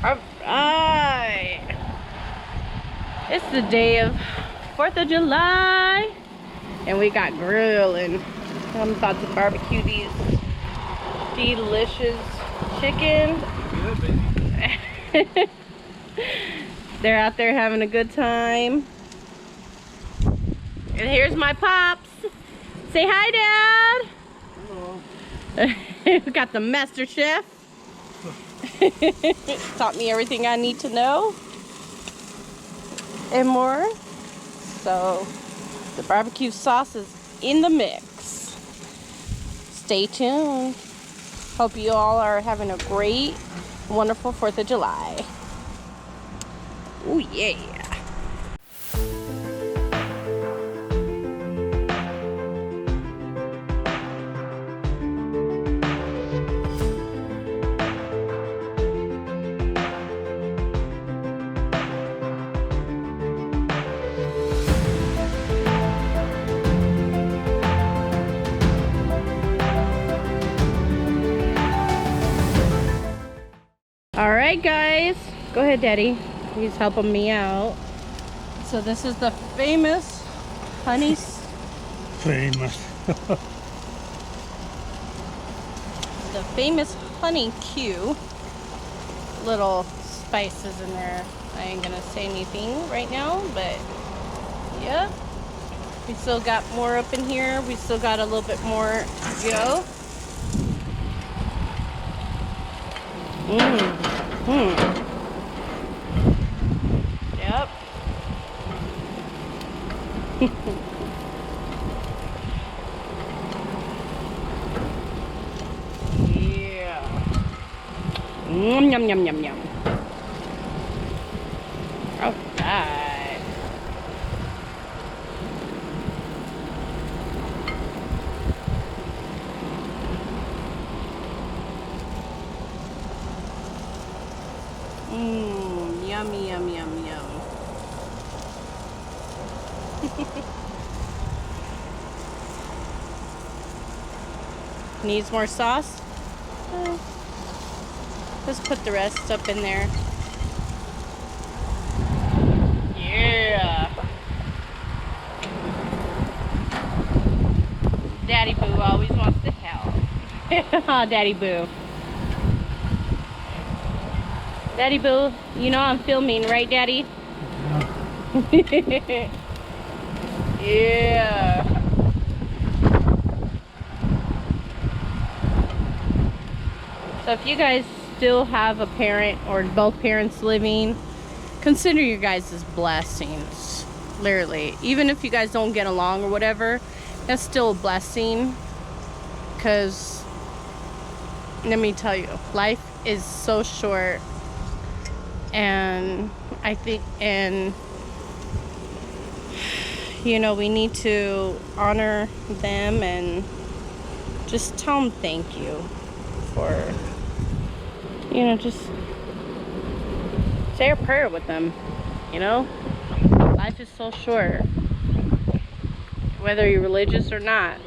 Alright. It's the day of 4th of July. And we got grilling. I'm about to barbecue these delicious chicken. Good, baby. They're out there having a good time. And here's my pops. Say hi, Dad. Hello. We got the master chef. Taught me everything I need to know. And more. So, the barbecue sauce is in the mix. Stay tuned. Hope you all are having a great, wonderful 4th of July. Oh yeah. Alright guys, go ahead Daddy, he's helping me out. So this is the famous honey... Famous. the famous honey Q. Little spices in there. I ain't gonna say anything right now, but yeah. We still got more up in here. We still got a little bit more to go. Yep. Yeah. Yum yum yum yum yum. Alright. Yummy, yum, yum, yum. Needs more sauce? Let's put the rest up in there. Yeah. Daddy Boo always wants to help. Aw, Daddy Boo. Daddy Boo, you know I'm filming, right, Daddy? Yeah. Yeah. So if you guys still have a parent or both parents living, consider your guys as blessings. Literally. Even if you guys don't get along or whatever, that's still a blessing. Because, let me tell you, life is so short. And I think, you know, we need to honor them and just tell them thank you for, you know, just say a prayer with them, you know? Life is so short. Whether you're religious or not,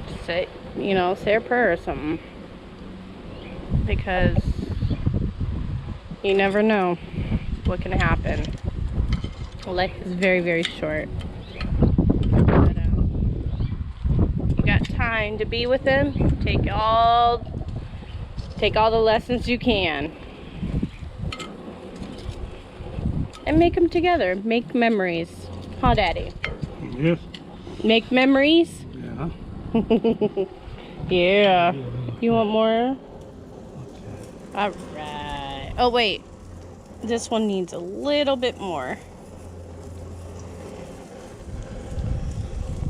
just say, you know, say a prayer or something. Because you never know what can happen. Life is very, very short. But, you got time to be with them. Take all the lessons you can, and make them together. Make memories, huh, Daddy? Yes. Make memories. Yeah. Yeah. You want more? Okay. All right. Oh wait, this one needs a little bit more.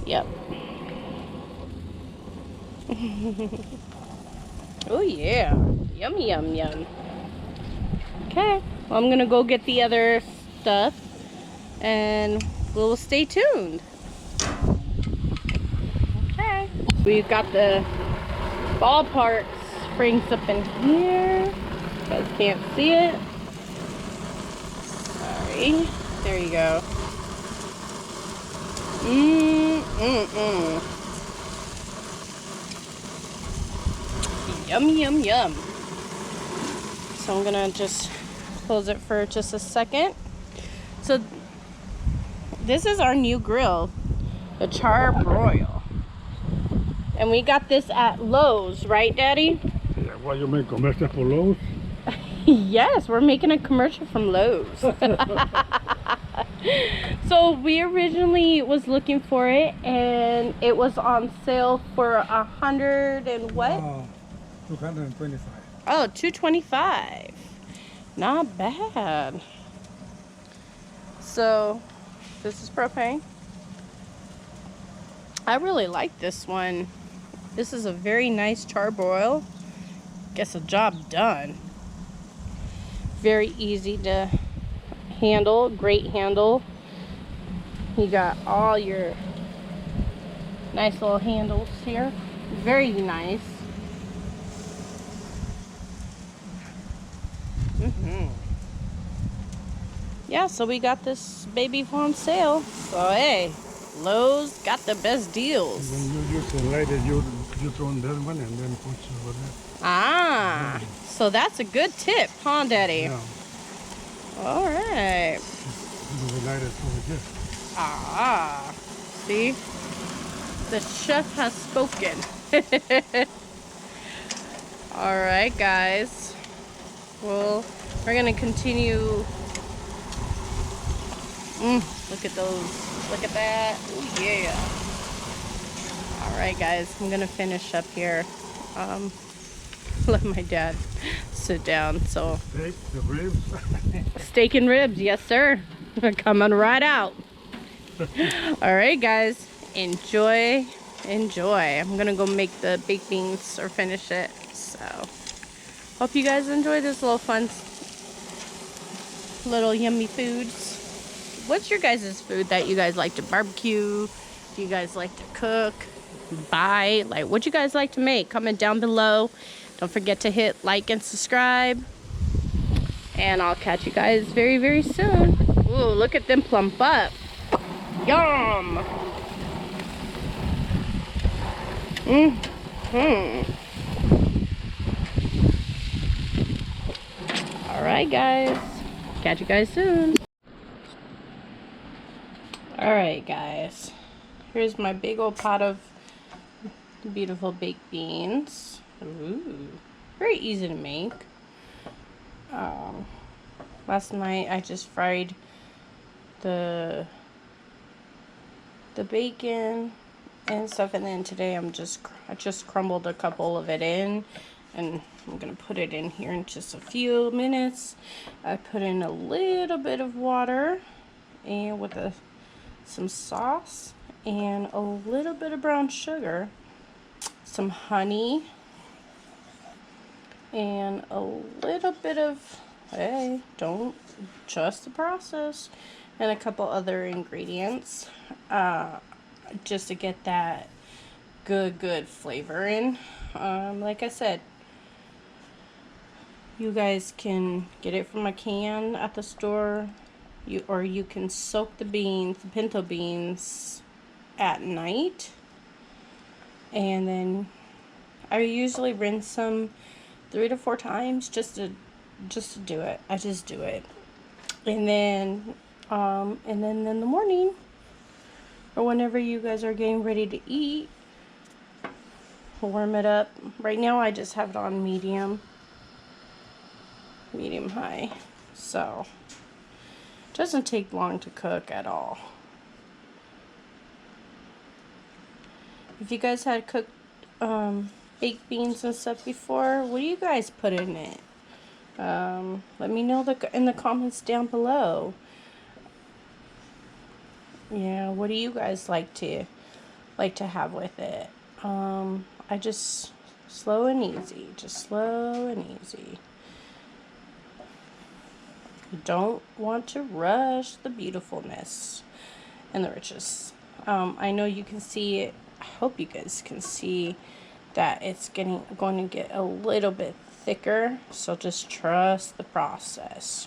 Yep. Oh yeah. Yummy, yum, yum. Okay. Well, I'm gonna go get the other stuff and we'll stay tuned. Okay. We've got the ballpark springs up in here. You guys can't see it. Sorry. There you go. Yum, yum, yum. So I'm gonna just close it for just a second. So this is our new grill, the Charbroil. And we got this at Lowe's, right, Daddy? Yeah, why you make commercial for Lowe's? Yes, we're making a commercial from Lowe's. So we originally was looking for it, and it was on sale for 100 and what? 225. Oh, 225. Not bad. So this is propane. I really like this one. This is a very nice charbroil. Gets the job done. Very easy to handle, great handle. You got all your nice little handles here. Very nice. Yeah, so we got this baby on sale. So hey, Lowe's got the best deals. And then you use the lighter, you throw on that one and then put over there. Ah, so that's a good tip, huh, Daddy? Yeah, All right. the lighter over here. Ah, see? The chef has spoken. All right, guys. Well, we're gonna continue. Look at those. Look at that. Oh, yeah. All right, guys. I'm gonna finish up here. Let my dad sit down. So, Steak, the ribs. steak and ribs, yes, sir. Coming right out. All right, guys. Enjoy. I'm gonna go make the baked beans or finish it. So, hope you guys enjoy this little fun, little yummy foods. What's your guys' food that you guys like to barbecue? Do you guys like to cook? Buy? Like, what you guys like to make? Comment down below. Don't forget to hit like and subscribe. And I'll catch you guys very, very soon. Ooh, look at them plump up. Yum! Alright, guys. Catch you guys soon. Alright, guys. Here's my big old pot of beautiful baked beans. Ooh, very easy to make. Last night I just fried the bacon and stuff, and then today I just crumbled a couple of it in, and I'm gonna put it in here in just a few minutes. I put in a little bit of water and with some sauce and a little bit of brown sugar, some honey, and a little bit of, hey, don't trust the process, and a couple other ingredients, just to get that good flavor in. Like I said, you guys can get it from a can at the store, or you can soak the beans, the pinto beans, at night, and then I usually rinse them 3 to 4 times just to do it. I just do it, and then in the morning, or whenever you guys are getting ready to eat, warm it up. Right now I just have it on medium high, so it doesn't take long to cook at all. If you guys had cooked baked beans and stuff before, what do you guys put in it? Let me know in the comments down below. Yeah, what do you guys like to have with it? I just slow and easy. Just slow and easy. You don't want to rush the beautifulness and the richness. I know you can see it. I hope you guys can see that it's going to get a little bit thicker. So just trust the process.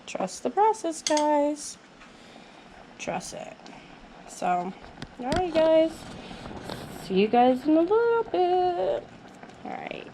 Trust the process, guys. Trust it. So, alright, guys. See you guys in a little bit. Alright.